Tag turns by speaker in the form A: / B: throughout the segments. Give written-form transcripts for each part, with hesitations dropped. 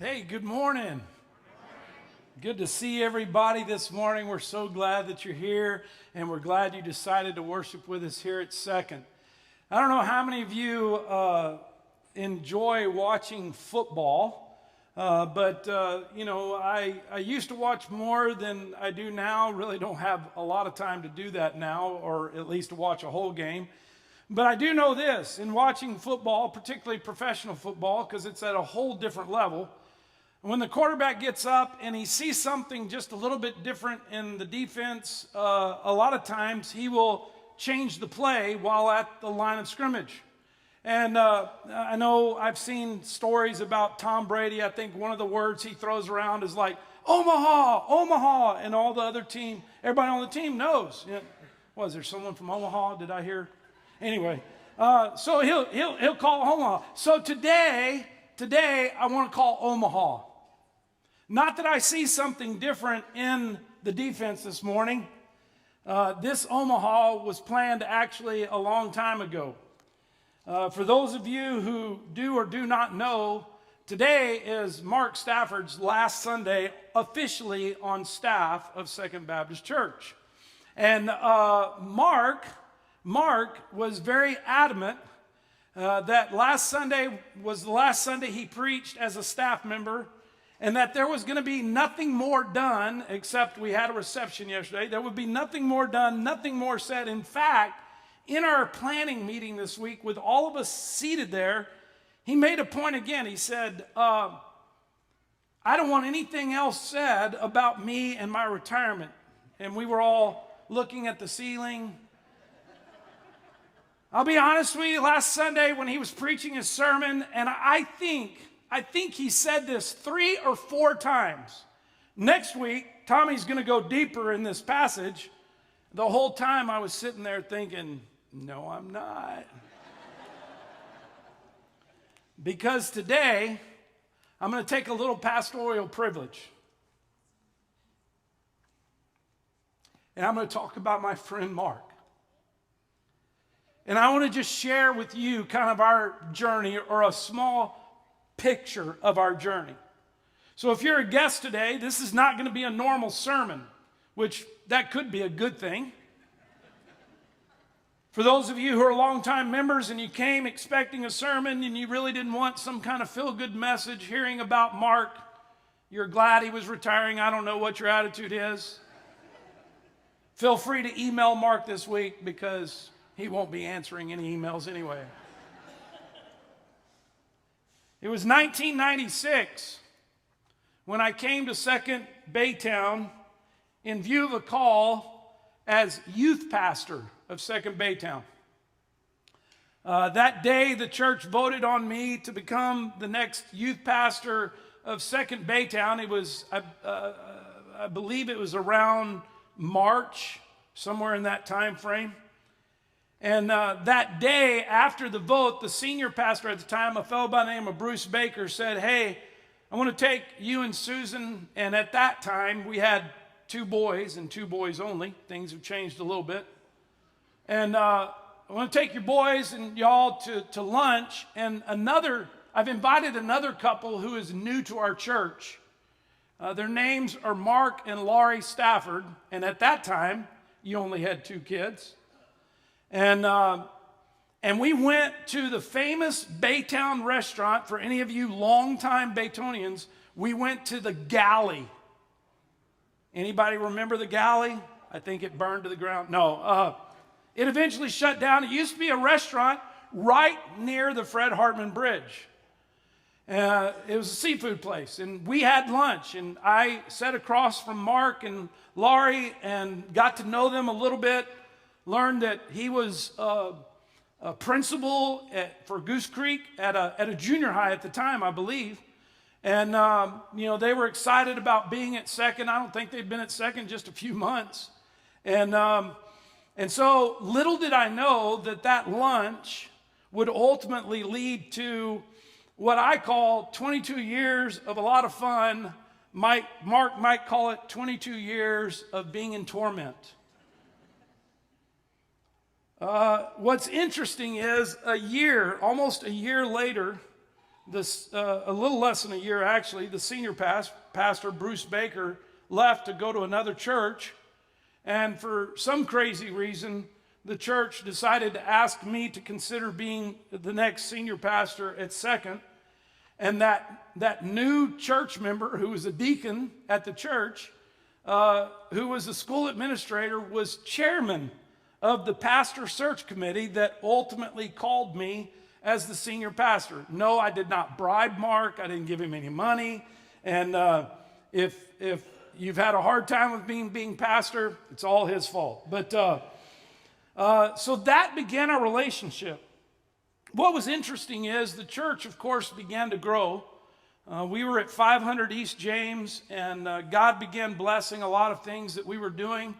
A: Hey, good morning. Good to see everybody this morning. We're so glad that you're here, and we're glad you decided to worship with us here at Second. I don't know how many of you enjoy watching football, but I used to watch more than I do now. Really don't have a lot of time to do that now, or at least to watch a whole game. But I do know this, in watching football, particularly professional football, because it's at a whole different level, when the quarterback gets up and he sees something just a little bit different in the defense, a lot of times he will change the play while at the line of scrimmage. And I know I've seen stories about Tom Brady. I think one of the words he throws around is like, Omaha, Omaha, and all the other team, everybody on the team knows. Was there someone from Omaha? Did I hear? Anyway, so he'll call Omaha. So today I want to call Omaha. Not that I see something different in the defense this morning. This Omaha was planned actually a long time ago. For those of you who do or do not know, today is Mark Stafford's last Sunday officially on staff of Second Baptist Church. And Mark was very adamant that last Sunday was the last Sunday he preached as a staff member, and that there was going to be nothing more done, except we had a reception yesterday. There would be nothing more done, nothing more said. In fact, in our planning meeting this week, with all of us seated there, he made a point again. He said, I don't want anything else said about me and my retirement. And we were all looking at the ceiling. I'll be honest with you, last Sunday when he was preaching his sermon, and I think he said this 3 or 4 times. Next week, Tommy's going to go deeper in this passage. The whole time I was sitting there thinking, no, I'm not. Because today, I'm going to take a little pastoral privilege. And I'm going to talk about my friend Mark. And I want to just share with you kind of our journey, or a small picture of our journey. So if you're a guest today, this is not going to be a normal sermon, which that could be a good thing. For those of you who are longtime members and you came expecting a sermon and you really didn't want some kind of feel-good message hearing about Mark, you're glad he was retiring. I don't know what your attitude is. Feel free to email Mark this week because he won't be answering any emails anyway. It was 1996 when I came to Second Baytown in view of a call as youth pastor of Second Baytown. That day, the church voted on me to become the next youth pastor of Second Baytown. It was, I believe it was around March, somewhere in that time frame. And that day after the vote, the senior pastor at the time, a fellow by the name of Bruce Baker, said, hey, I want to take you and Susan. And at that time, we had 2 boys and 2 boys only. Things have changed a little bit. And I want to take your boys and y'all to lunch. And I've invited another couple who is new to our church. Their names are Mark and Laurie Stafford. And at that time, you only had 2 kids. And we went to the famous Baytown restaurant. For any of you longtime Baytonians, we went to the Galley. Anybody remember the Galley? I think it burned to the ground. No, it eventually shut down. It used to be a restaurant right near the Fred Hartman Bridge. It was a seafood place, and we had lunch, and I sat across from Mark and Laurie and got to know them a little bit. Learned that he was a principal for Goose Creek at a junior high at the time, I believe. And, they were excited about being at Second. I don't think they'd been at Second just a few months. And so little did I know that lunch would ultimately lead to what I call 22 years of a lot of fun. Mark might call it 22 years of being in torment. What's interesting is almost a year later, a little less than a year actually, the senior pastor, Bruce Baker, left to go to another church. And for some crazy reason, the church decided to ask me to consider being the next senior pastor at Second. And that new church member who was a deacon at the church, who was a school administrator, was chairman of the pastor search committee that ultimately called me as the senior pastor. No, I did not bribe Mark. I didn't give him any money. And if you've had a hard time with being pastor, it's all his fault. But so that began our relationship. What was interesting is the church, of course, began to grow. We were at 500 East James, and God began blessing a lot of things that we were doing,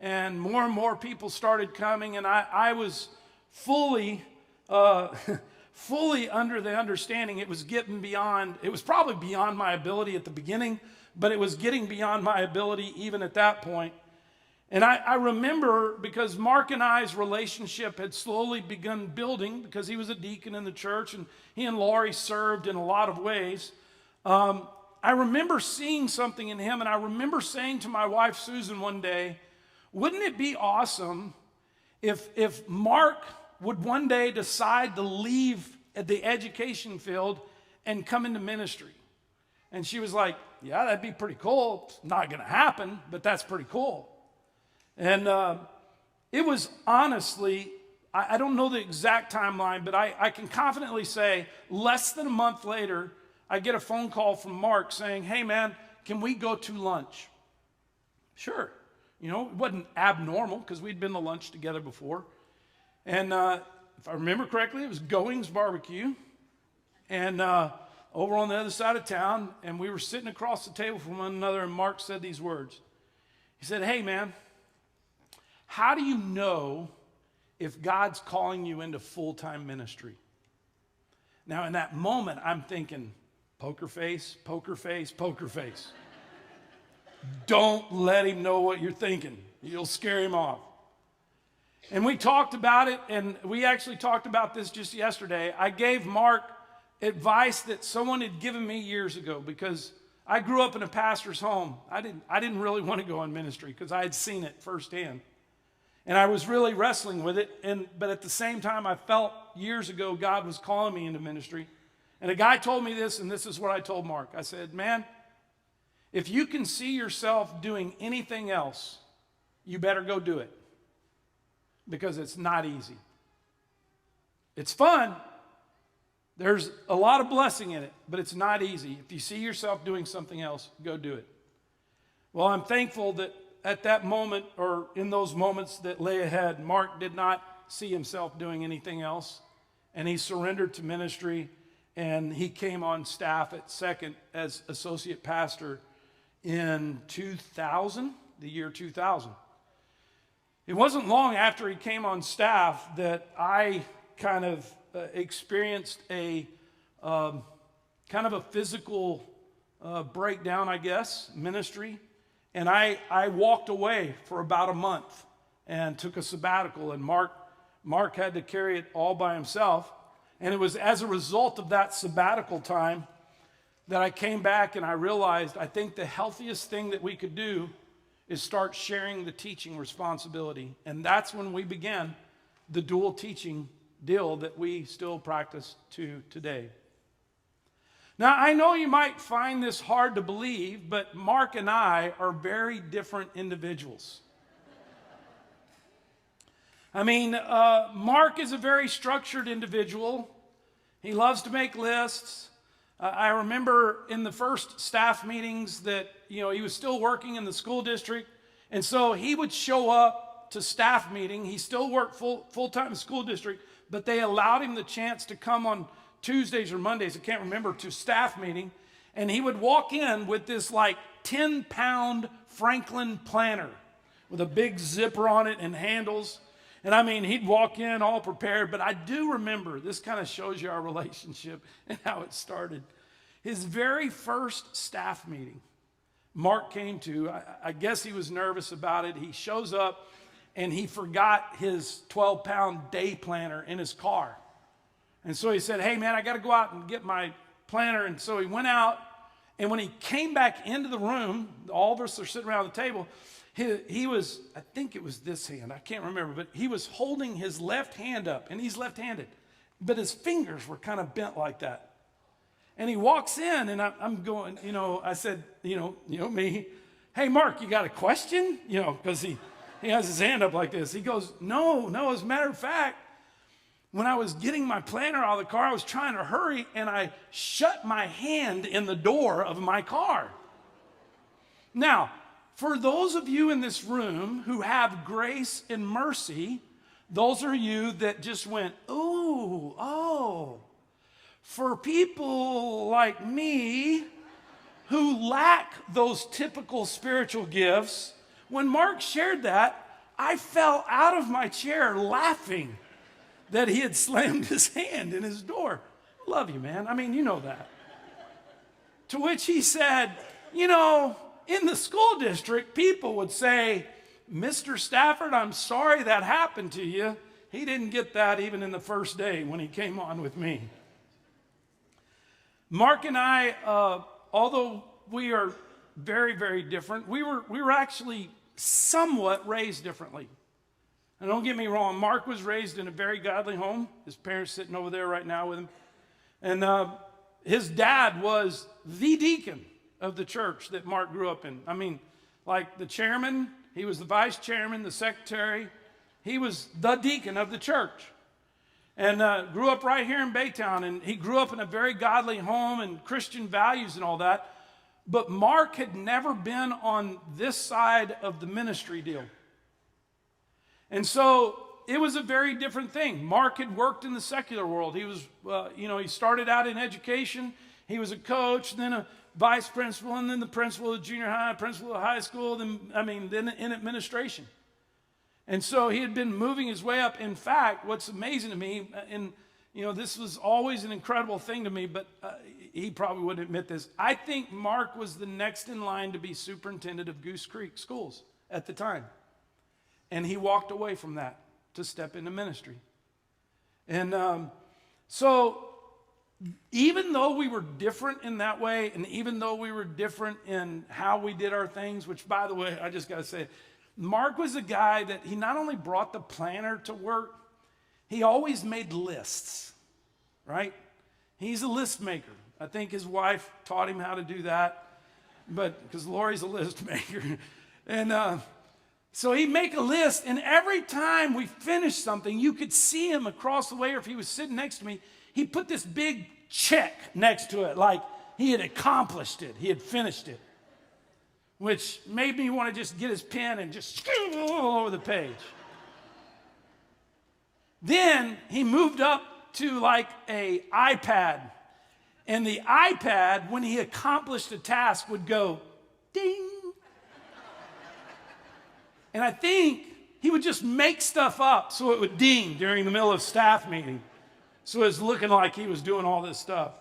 A: and more people started coming, and I was fully under the understanding it was probably beyond my ability at the beginning, but it was getting beyond my ability even at that point. And I remember, because Mark and I's relationship had slowly begun building, because he was a deacon in the church and he and Laurie served in a lot of ways. I remember seeing something in him, and I remember saying to my wife Susan one day, wouldn't it be awesome if Mark would one day decide to leave the education field and come into ministry? And she was like, yeah, that'd be pretty cool. It's not going to happen, but that's pretty cool. And it was honestly, I don't know the exact timeline, but I can confidently say less than a month later, I get a phone call from Mark saying, hey man, can we go to lunch? Sure. You know, it wasn't abnormal because we'd been to lunch together before. And if I remember correctly, it was Goings Barbecue. And over on the other side of town, and we were sitting across the table from one another, and Mark said these words. He said, hey man, how do you know if God's calling you into full-time ministry? Now, in that moment, I'm thinking, poker face, poker face, poker face. Don't let him know what you're thinking. You'll scare him off. And we talked about it, and we actually talked about this just yesterday. I gave Mark advice that someone had given me years ago, because I grew up in a pastor's home. I didn't really want to go in ministry because I had seen it firsthand. And I was really wrestling with it, but at the same time, I felt years ago God was calling me into ministry. And a guy told me this, and this is what I told Mark. I said, man, if you can see yourself doing anything else, you better go do it, because it's not easy. It's fun. There's a lot of blessing in it, but it's not easy. If you see yourself doing something else, go do it. Well, I'm thankful that at that moment, or in those moments that lay ahead, Mark did not see himself doing anything else, and he surrendered to ministry, and he came on staff at Second as associate pastor in 2000, the year 2000. It wasn't long after he came on staff that I kind of experienced a kind of a physical breakdown, I guess, ministry. And I walked away for about a month and took a sabbatical, and Mark had to carry it all by himself. And it was as a result of that sabbatical time that I came back and I realized I think the healthiest thing that we could do is start sharing the teaching responsibility. And that's when we began the dual teaching deal that we still practice to today. Now, I know you might find this hard to believe, but Mark and I are very different individuals. I mean, Mark is a very structured individual. He loves to make lists. I remember in the first staff meetings that, he was still working in the school district, and so he would show up to staff meeting. He still worked full-time in the school district, but they allowed him the chance to come on Tuesdays or Mondays, I can't remember, to staff meeting, and he would walk in with this like 10-pound Franklin planner with a big zipper on it and handles. And I mean, he'd walk in all prepared, but I do remember, this kind of shows you our relationship and how it started. His very first staff meeting, Mark came to, I guess he was nervous about it. He shows up and he forgot his 12-pound day planner in his car. And so he said, hey man, I got to go out and get my planner. And so he went out, and when he came back into the room, all of us are sitting around the table, he was, I think it was this hand, I can't remember, but he was holding his left hand up, and he's left-handed, but his fingers were kind of bent like that. And he walks in, and I'm going, I said, me, hey, Mark, you got a question? Because he has his hand up like this. He goes, no, as a matter of fact, when I was getting my planner out of the car, I was trying to hurry, and I shut my hand in the door of my car. Now, for those of you in this room who have grace and mercy, those are you that just went, ooh, oh. For people like me who lack those typical spiritual gifts, when Mark shared that, I fell out of my chair laughing that he had slammed his hand in his door. Love you, man. I mean, you know that. To which he said, in the school district, people would say, Mr. Stafford, I'm sorry that happened to you. He didn't get that even in the first day when he came on with me. Mark and I, although we are very, very different, we were actually somewhat raised differently. And don't get me wrong, Mark was raised in a very godly home. His parents sitting over there right now with him. And his dad was the deacon of the church that Mark grew up in. I mean, like the chairman, he was the vice chairman, the secretary. He was the deacon of the church. And grew up right here in Baytown. And he grew up in a very godly home and Christian values and all that. But Mark had never been on this side of the ministry deal. And so it was a very different thing. Mark had worked in the secular world. He was, he started out in education. He was a coach, then a vice principal, and then the principal of junior high, principal of high school, then in administration. And so he had been moving his way up. In fact, what's amazing to me, and this was always an incredible thing to me, but he probably wouldn't admit this. I think Mark was the next in line to be superintendent of Goose Creek schools at the time. And he walked away from that to step into ministry. And so even though we were different in that way, and even though we were different in how we did our things, which, by the way, I just got to say, Mark was a guy that he not only brought the planner to work, he always made lists, right? He's a list maker. I think his wife taught him how to do that, but because Lori's a list maker. And so he'd make a list, and every time we finished something, you could see him across the way, or if he was sitting next to me, he put this big check next to it, like he had accomplished it, he had finished it, which made me want to just get his pen and just scribble all over the page. Then he moved up to like an iPad, and the iPad, when he accomplished a task, would go ding. And I think he would just make stuff up so it would ding during the middle of staff meeting. So it was looking like he was doing all this stuff.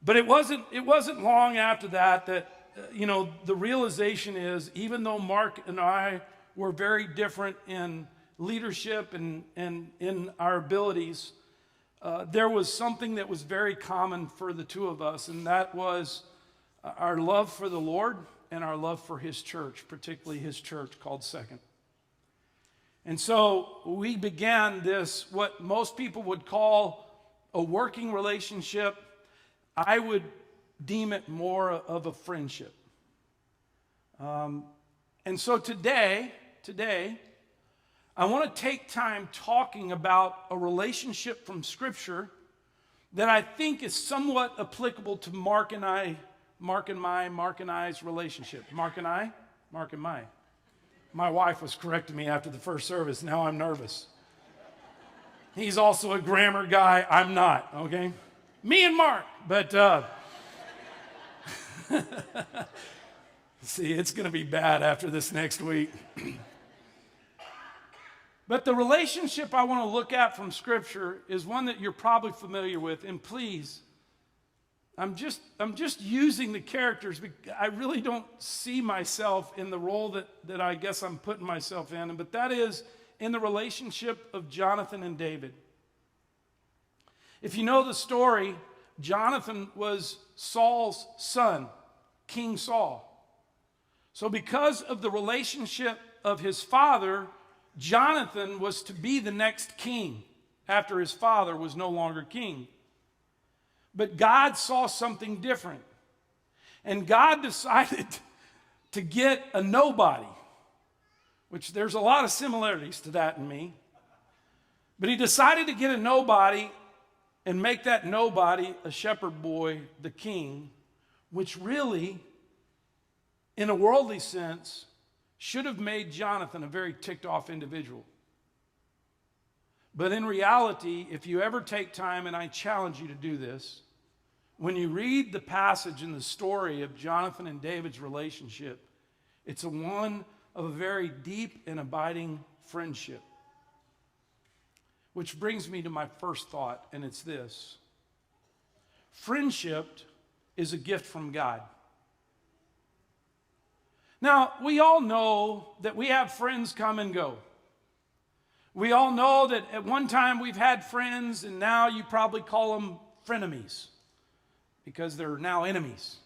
A: But it wasn't long after that the realization is, even though Mark and I were very different in leadership and in our abilities, there was something that was very common for the two of us, and that was our love for the Lord and our love for his church, particularly his church called Second. And so we began this, what most people would call a working relationship. I would deem it more of a friendship. And so today, I want to take time talking about a relationship from Scripture that I think is somewhat applicable to Mark and I's relationship. Mark and my. My wife was correcting me after the first service. Now I'm nervous. He's also a grammar guy. I'm not, okay? Me and Mark. But, see, it's going to be bad after this next week. But the relationship I want to look at from Scripture is one that you're probably familiar with. And please, I'm just using the characters because I really don't see myself in the role that I guess I'm putting myself in. But that is in the relationship of Jonathan and David. If you know the story, Jonathan was Saul's son, King Saul. So because of the relationship of his father, Jonathan was to be the next king after his father was no longer king. But God saw something different. And God decided to get a nobody, which there's a lot of similarities to that in me. But he decided to get a nobody and make that nobody a shepherd boy, the king, which really, in a worldly sense, should have made Jonathan a very ticked off individual. But in reality, if you ever take time, and I challenge you to do this, when you read the passage in the story of Jonathan and David's relationship, it's one of a very deep and abiding friendship. Which brings me to my first thought, and it's this. Friendship is a gift from God. Now, we all know that we have friends come and go. We all know that at one time we've had friends, and now you probably call them frenemies because they're now enemies.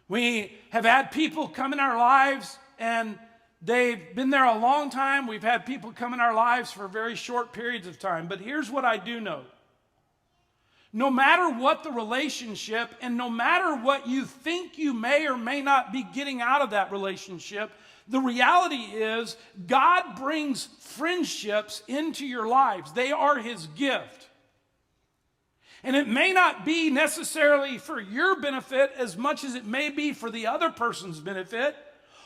A: We have had people come in our lives, and they've been there a long time. We've had people come in our lives for very short periods of time. But here's what I do know. No matter what the relationship, and no matter what you think you may or may not be getting out of that relationship, the reality is God brings friendships into your lives. They are His gift. And it may not be necessarily for your benefit as much as it may be for the other person's benefit,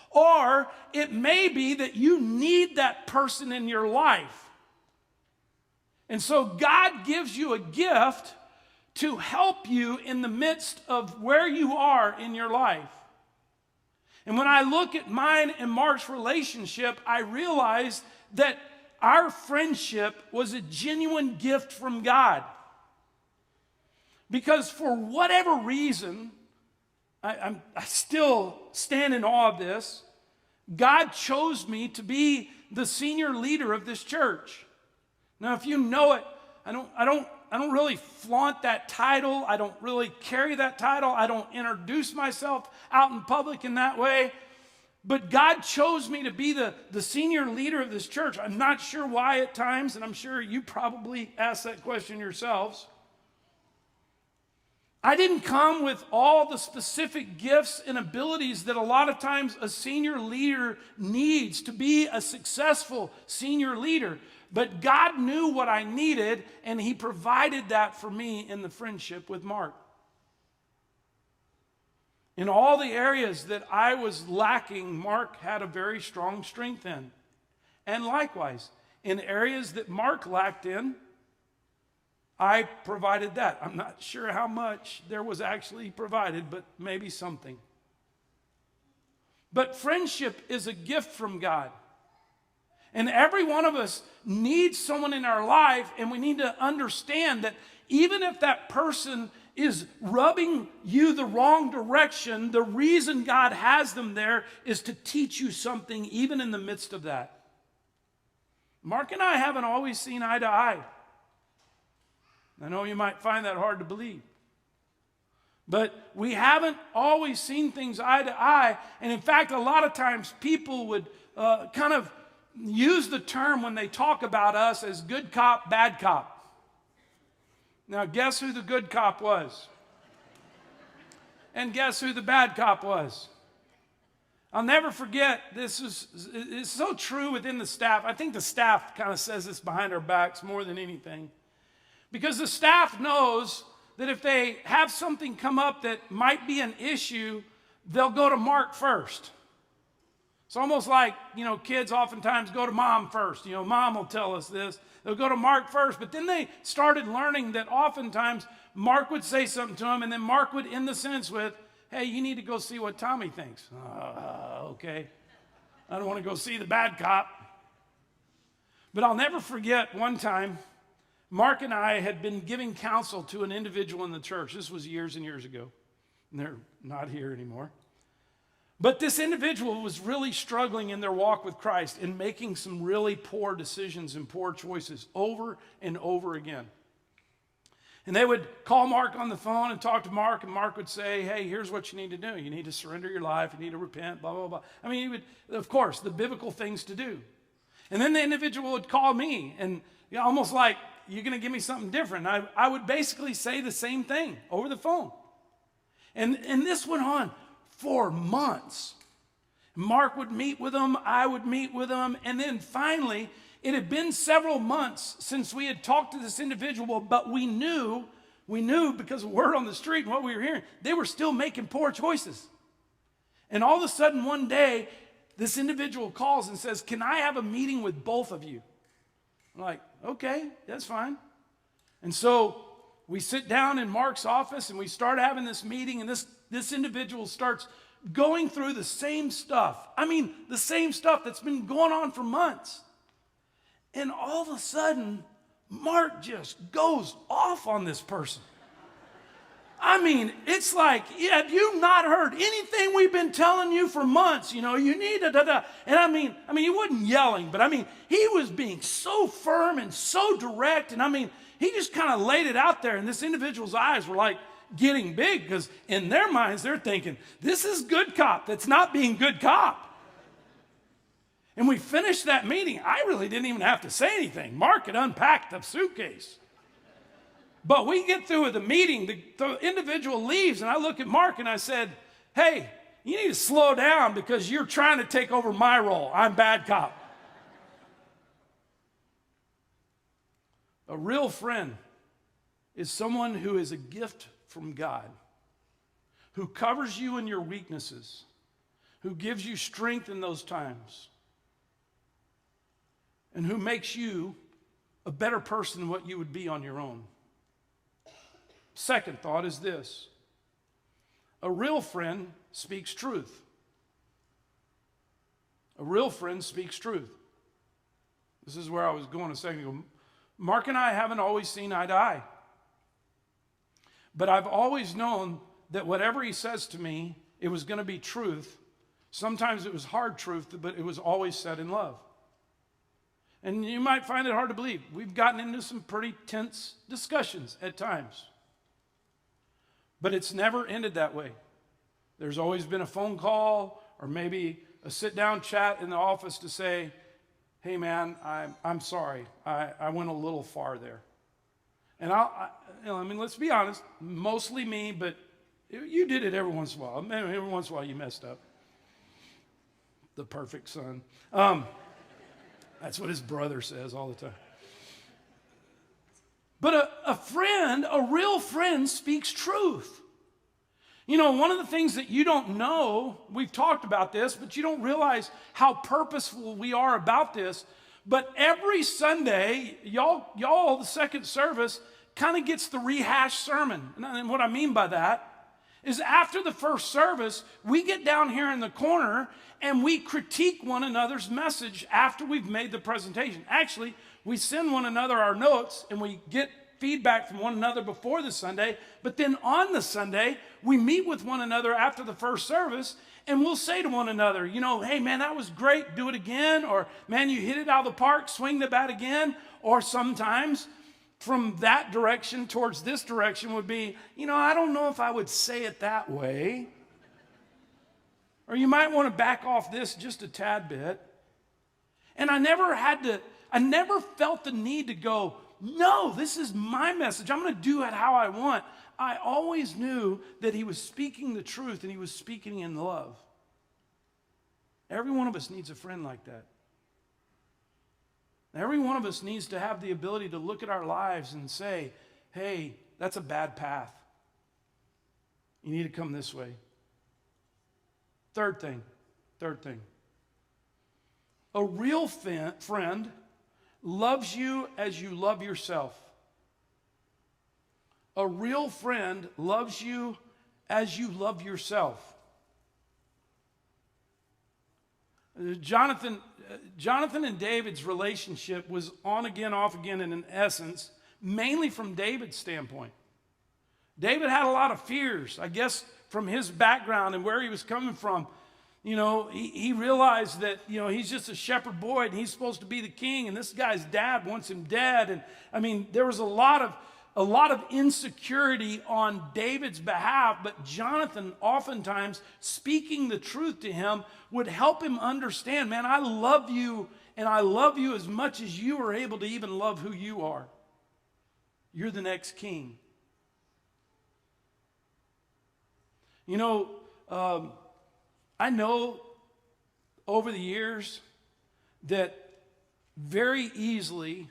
A: or it may be that you need that person in your life. And so God gives you a gift to help you in the midst of where you are in your life. And when I look at mine and Mark's relationship, I realize that our friendship was a genuine gift from God. Because for whatever reason, I still stand in awe of this, God chose me to be the senior leader of this church. Now, if you know it, I don't really flaunt that title. I don't really carry that title. I don't introduce myself out in public in that way. But God chose me to be the senior leader of this church. I'm not sure why at times, and I'm sure you probably asked that question yourselves. I didn't come with all the specific gifts and abilities that a lot of times a senior leader needs to be a successful senior leader. But God knew what I needed, and He provided that for me in the friendship with Mark. In all the areas that I was lacking, Mark had a very strong strength in. And likewise, in areas that Mark lacked in, I provided that. I'm not sure how much there was actually provided, but maybe something. But friendship is a gift from God. And every one of us needs someone in our life, and we need to understand that even if that person is rubbing you the wrong direction, the reason God has them there is to teach you something even in the midst of that. Mark and I haven't always seen eye to eye. I know you might find that hard to believe. But we haven't always seen things eye to eye. And in fact, a lot of times people would kind of use the term when they talk about us as good cop, bad cop. Now, guess who the good cop was? And guess who the bad cop was? I'll never forget, it's so true within the staff. I think the staff kind of says this behind our backs more than anything. Because the staff knows that if they have something come up that might be an issue, they'll go to Mark first. It's almost like, kids oftentimes go to mom first. Mom will tell us this. They'll go to Mark first. But then they started learning that oftentimes Mark would say something to them, and then Mark would end the sentence with, hey, you need to go see what Tommy thinks. Okay. I don't want to go see the bad cop. But I'll never forget one time, Mark and I had been giving counsel to an individual in the church. This was years and years ago. And they're not here anymore. But this individual was really struggling in their walk with Christ and making some really poor decisions and poor choices over and over again. And they would call Mark on the phone and talk to Mark, and Mark would say, hey, here's what you need to do. You need to surrender your life. You need to repent, blah, blah, blah. I mean, he would, of course, the biblical things to do. And then the individual would call me, and almost like, you're going to give me something different. I would basically say the same thing over the phone. And this went on for months. Mark would meet with them, I would meet with them, and then finally, it had been several months since we had talked to this individual, but we knew because of word on the street and what we were hearing, they were still making poor choices. And all of a sudden one day, this individual calls and says, can I have a meeting with both of you? I'm like, okay, that's fine. And so we sit down in Mark's office and we start having this meeting, and this individual starts going through the same stuff. I mean, the same stuff that's been going on for months. And all of a sudden, Mark just goes off on this person. I mean, it's like, have you not heard anything we've been telling you for months? You need to da-da. And I mean, he wasn't yelling, but I mean, he was being so firm and so direct. And I mean, he just kind of laid it out there. And this individual's eyes were like getting big, because in their minds, they're thinking, this is good cop that's not being good cop. And we finished that meeting. I really didn't even have to say anything. Mark had unpacked the suitcase. But we get through with the meeting. The individual leaves, and I look at Mark and I said, hey, you need to slow down because you're trying to take over my role. I'm bad cop. A real friend is someone who is a gift from God, who covers you in your weaknesses, who gives you strength in those times, and who makes you a better person than what you would be on your own. Second thought is this: a real friend speaks truth. A real friend speaks truth. This is where I was going a second ago. Mark and I haven't always seen eye to eye. But I've always known that whatever he says to me, it was going to be truth. Sometimes it was hard truth, but it was always said in love. And you might find it hard to believe. We've gotten into some pretty tense discussions at times. But it's never ended that way. There's always been a phone call or maybe a sit-down chat in the office to say, hey man, I'm sorry. I went a little far there. And let's be honest, mostly me, but you did it every once in a while. Every once in a while you messed up. The perfect son. That's what his brother says all the time. But a real friend speaks truth. One of the things that you don't know, we've talked about this, but you don't realize how purposeful we are about this. But every Sunday, y'all, the second service kind of gets the rehashed sermon. And what I mean by that is after the first service, we get down here in the corner and we critique one another's message after we've made the presentation. Actually, we send one another our notes and we get feedback from one another before the Sunday, but then on the Sunday, we meet with one another after the first service, and we'll say to one another, hey man, that was great, do it again, or man, you hit it out of the park, swing the bat again, or sometimes from that direction towards this direction would be, I don't know if I would say it that way, or you might want to back off this just a tad bit. And I never felt the need to go, no, this is my message. I'm going to do it how I want. I always knew that he was speaking the truth and he was speaking in love. Every one of us needs a friend like that. Every one of us needs to have the ability to look at our lives and say, hey, that's a bad path. You need to come this way. Third thing. A real friend loves you as you love yourself. A real friend loves you as you love yourself. Jonathan and David's relationship was on again, off again, and in essence, mainly from David's standpoint. David had a lot of fears, I guess, from his background and where he was coming from. He realized that, he's just a shepherd boy and he's supposed to be the king, and this guy's dad wants him dead. And there was a lot a lot of insecurity on David's behalf, but Jonathan, oftentimes speaking the truth to him, would help him understand, man, I love you, and I love you as much as you are able to even love who you are. You're the next king. You know, I know over the years that very easily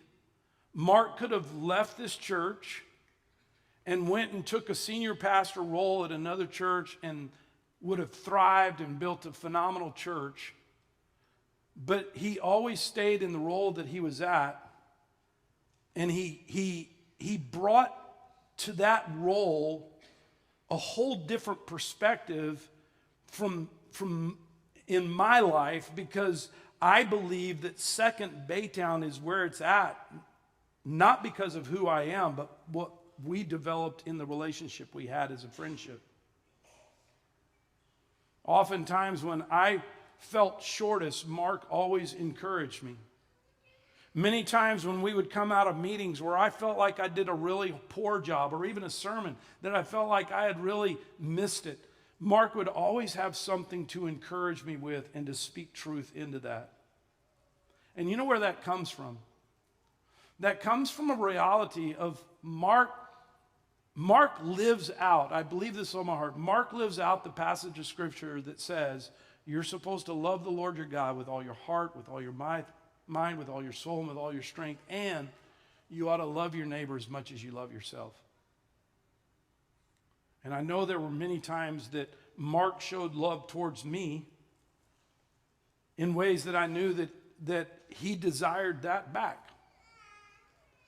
A: Mark could have left this church and went and took a senior pastor role at another church and would have thrived and built a phenomenal church. But he always stayed in the role that he was at, and he brought to that role a whole different perspective from in my life, because I believe that Second Baytown is where it's at, not because of who I am, but what we developed in the relationship we had as a friendship. Oftentimes when I felt shortest, Mark always encouraged me. Many times when we would come out of meetings where I felt like I did a really poor job, or even a sermon that I felt like I had really missed it, Mark would always have something to encourage me with and to speak truth into that. And you know where that comes from? That comes from a reality of Mark lives out, I believe this on my heart, Mark lives out the passage of Scripture that says you're supposed to love the Lord your God with all your heart, with all your mind, with all your soul, and with all your strength, and you ought to love your neighbor as much as you love yourself. And I know there were many times that Mark showed love towards me in ways that I knew that he desired that back.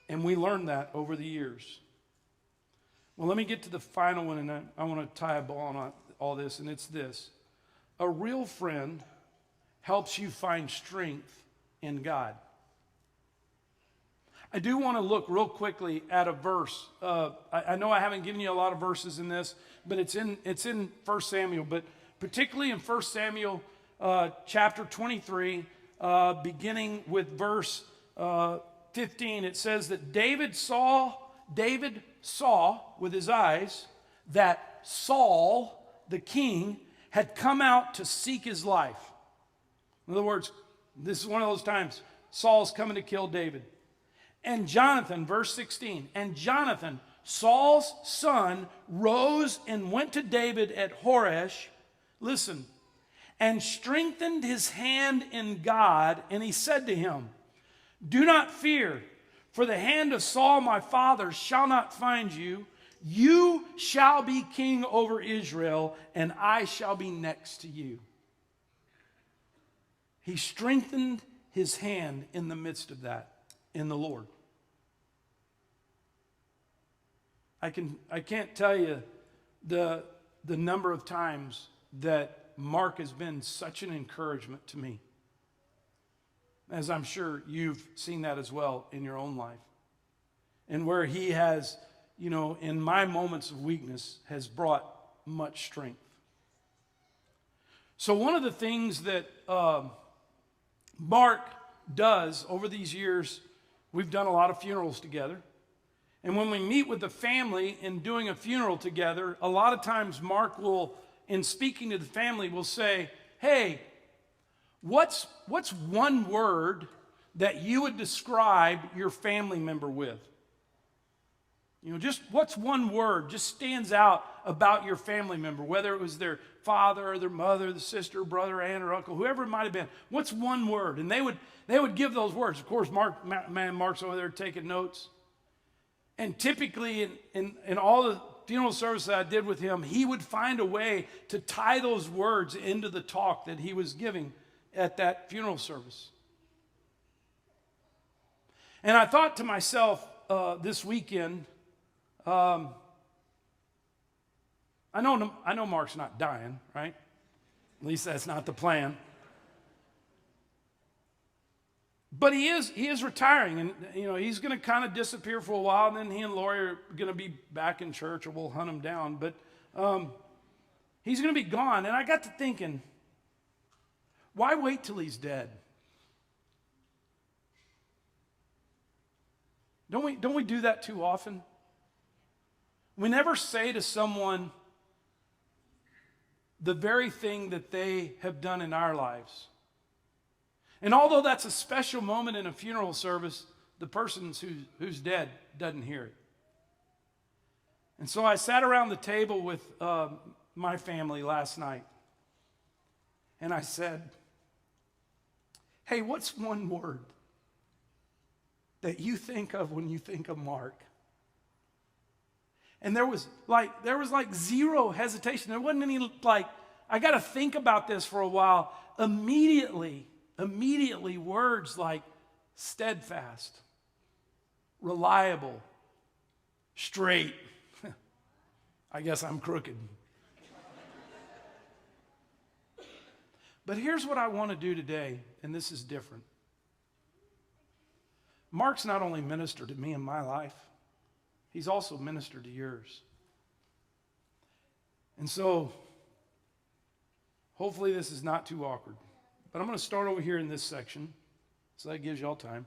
A: And we learned that over the years. Well, let me get to the final one, and I want to tie a bow on all this, and it's this. A real friend helps you find strength in God. I do want to look real quickly at a verse. I know I haven't given you a lot of verses in this, but it's in 1 Samuel. But particularly in 1 Samuel chapter 23, beginning with verse 15, it says that David saw with his eyes that Saul, the king, had come out to seek his life. In other words, this is one of those times Saul's coming to kill David. And Jonathan, verse 16, and Jonathan, Saul's son, rose and went to David at Horesh, listen, and strengthened his hand in God, and he said to him, do not fear, for the hand of Saul my father shall not find you. You shall be king over Israel, and I shall be next to you. He strengthened his hand in the midst of that, in the Lord. I can't tell you the number of times that Mark has been such an encouragement to me, as I'm sure you've seen that as well in your own life. And where he has, in my moments of weakness, has brought much strength. So one of the things that Mark does over these years, we've done a lot of funerals together. And when we meet with the family in doing a funeral together, a lot of times Mark will, in speaking to the family, will say, hey, what's one word that you would describe your family member with? Just what's one word just stands out about your family member, whether it was their father or their mother, the sister, brother, aunt, or uncle, whoever it might have been. What's one word? And they would give those words. Of course, Mark's over there taking notes. And typically in all the funeral service that I did with him, he would find a way to tie those words into the talk that he was giving at that funeral service. And I thought to myself this weekend, I know Mark's not dying, right? At least that's not the plan. But he is retiring, and he's going to kind of disappear for a while, and then he and Lori are going to be back in church, or we'll hunt him down. But he's going to be gone, and I got to thinking, why wait till he's dead? Don't we do that too often? We never say to someone the very thing that they have done in our lives. And although that's a special moment in a funeral service, the person who's dead doesn't hear it. And so I sat around the table with my family last night, and I said, hey, what's one word that you think of when you think of Mark? And there was like zero hesitation. There wasn't any I got to think about this for a while. Immediately words like steadfast, reliable, straight. I guess I'm crooked. But here's what I want to do today, and this is different. Mark's not only ministered to me in my life, he's also ministered to yours. And so, hopefully this is not too awkward. But I'm going to start over here in this section, so that gives y'all time.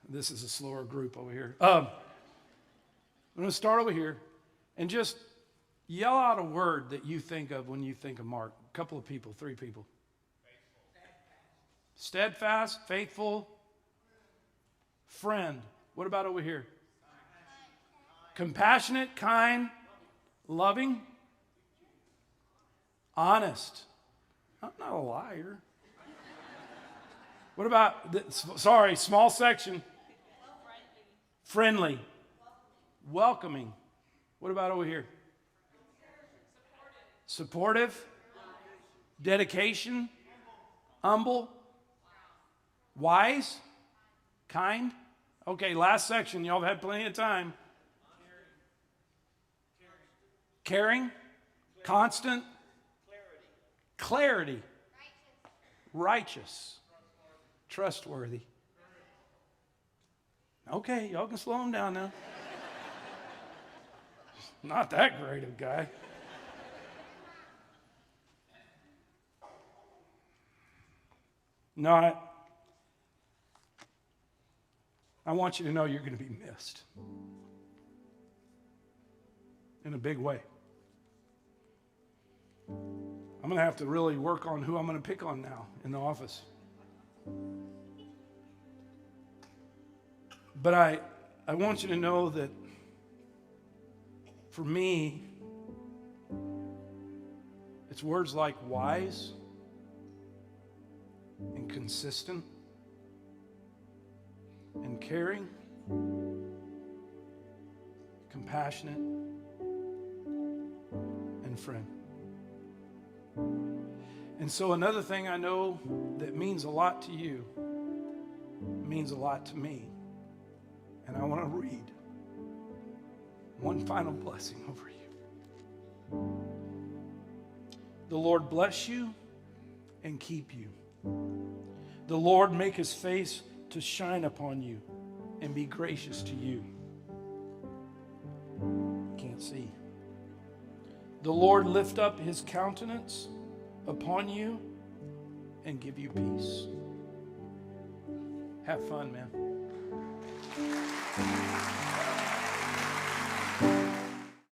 A: This is a slower group over here. I'm going to start over here and just yell out a word that you think of when you think of Mark. A couple of people, 3 people. Steadfast, faithful, friend. What about over here? Compassionate, kind, loving, honest. I'm not a liar. What about, small section. Friendly. Welcoming. What about over here? Supportive. Dedication. Humble. Wise. Kind. Okay, last section. Y'all have had plenty of time. Caring. Constant. Clarity. Righteous. Trustworthy. Okay, y'all can slow him down now. Not that great of a guy. No, I want you to know you're going to be missed in a big way. I'm going to have to really work on who I'm going to pick on now in the office. But I want you to know that for me, it's words like wise and consistent and caring, compassionate, and friend. And so another thing I know that means a lot to you means a lot to me. And I want to read one final blessing over you. The Lord bless you and keep you. The Lord make his face to shine upon you and be gracious to you. Can't see. The Lord lift up his countenance upon you and give you peace. Have fun, man.